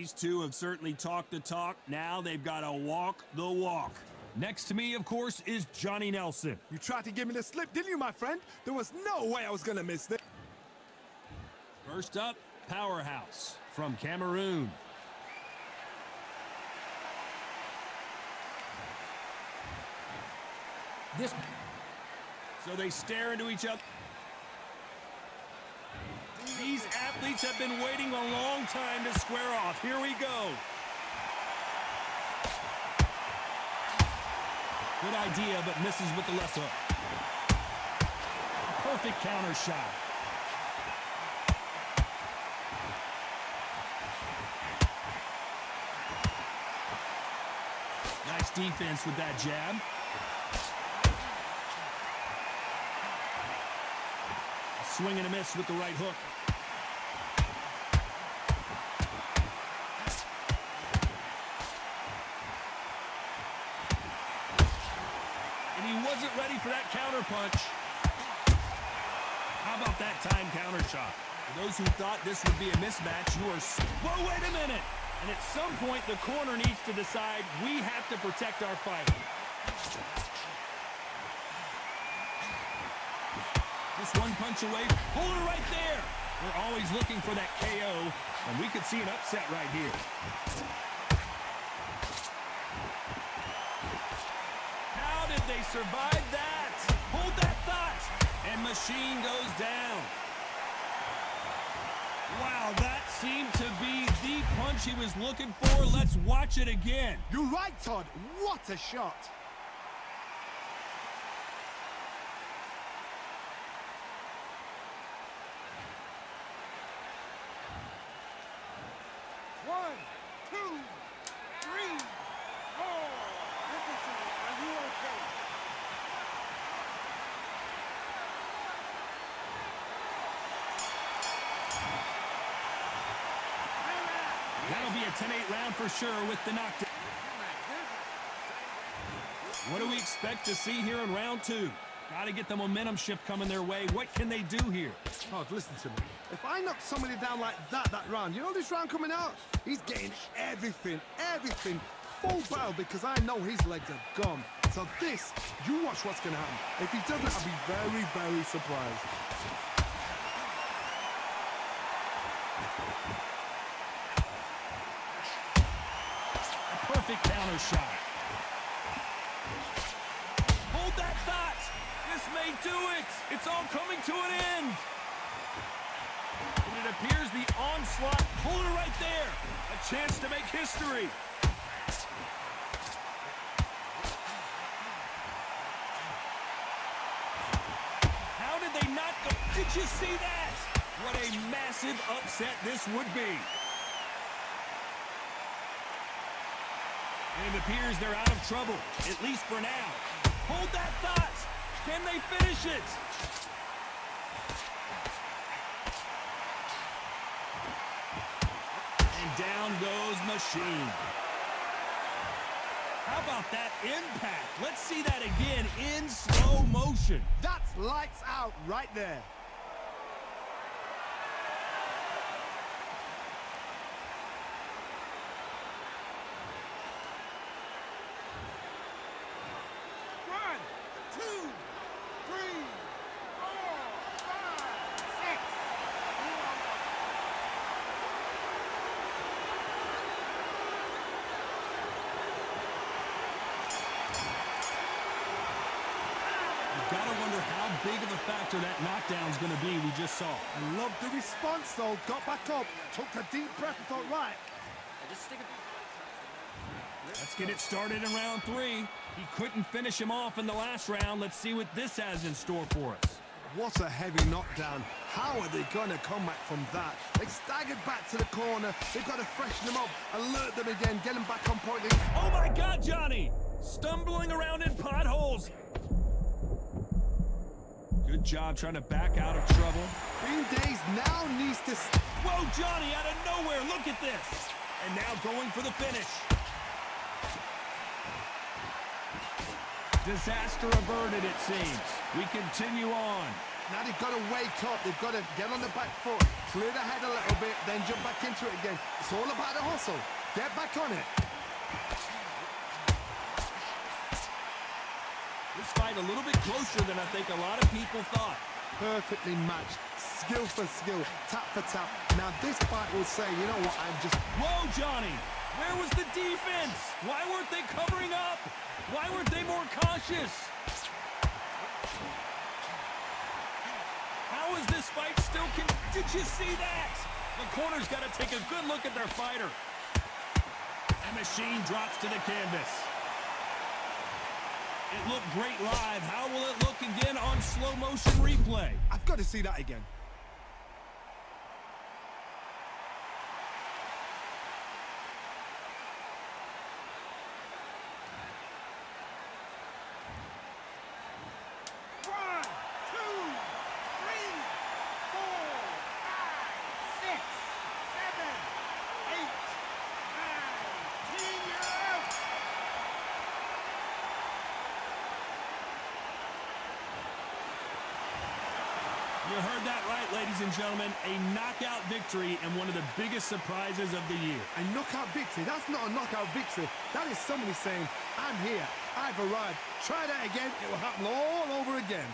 These two have certainly talked the talk. Now they've got to walk the walk. Next to me, of course, is Johnny Nelson. You tried to give me the slip, didn't you, my friend? There was no way I was going to miss this. First up, Powerhouse from Cameroon. So they stare into each other. These athletes have been waiting a long time to square off. Here we go. Good idea, but misses with the left hook. Perfect counter shot. Nice defense with that jab. A swing and a miss with the right hook. And he wasn't ready for that counter punch. How about that time counter shot? For those who thought this would be a mismatch, you are... Whoa, wait a minute! And at some point, the corner needs to decide we have to protect our fighter. Just one punch away. Hold it right there. We're always looking for that KO, and we could see an upset right here. How did they survive that? Hold that thought. And Machine goes down. Wow, that seemed to be the punch he was looking for. Let's watch it again. You're right, Todd. What a shot. One, two, three, four. Listen to me. Are you okay? That'll be a 10-8 round for sure with the knockdown. What do we expect to see here in round two? Got to get the momentum shift coming their way. What can they do here? Todd, listen to me. If I knock somebody down like that round, you know this round coming out? He's getting everything, full battle because I know his legs are gone. So this, you watch what's going to happen. If he doesn't, I'll be very, very surprised. Perfect counter shot. Hold that thought. This may do it. It's all coming to an end. And it appears the onslaught. Hold it right there. A chance to make history. How did they not go? Did you see that? What a massive upset this would be. And it appears they're out of trouble, at least for now. Hold that thought. Can they finish it? And down goes Machine. How about that impact? Let's see that again in slow motion. That's lights out right there. Gotta wonder how big of a factor that knockdown's gonna be we just saw. I love the response though. Got back up, took a deep breath and thought, right. Let's get it started in round three. He couldn't finish him off in the last round. Let's see what this has in store for us. What a heavy knockdown. How are they gonna come back from that? They staggered back to the corner. They've got to freshen them up, alert them again, get them back on point. Oh my God, Johnny! Stumbling around in potholes. Good job trying to back out of trouble. Green Days now needs to... Whoa, Johnny, out of nowhere, look at this. And now going for the finish. Disaster averted, it seems. We continue on. Now they've got to wake up. They've got to get on the back foot, clear the head a little bit, then jump back into it again. It's all about the hustle. Get back on it. This fight a little bit closer than I think a lot of people thought. Perfectly matched, skill for skill, tap for tap. Now this fight will say, you know what, I'm just... Whoa, Johnny! Where was the defense? Why weren't they covering up? Why weren't they more cautious? How is this fight still Did you see that? The corner's got to take a good look at their fighter. The machine drops to the canvas. It looked great live. How will it look again on slow motion replay? I've got to see that again. You heard that right, ladies and gentlemen. A knockout victory and one of the biggest surprises of the year. A knockout victory? That's not a knockout victory. That is somebody saying, I'm here, I've arrived. Try that again, it will happen all over again.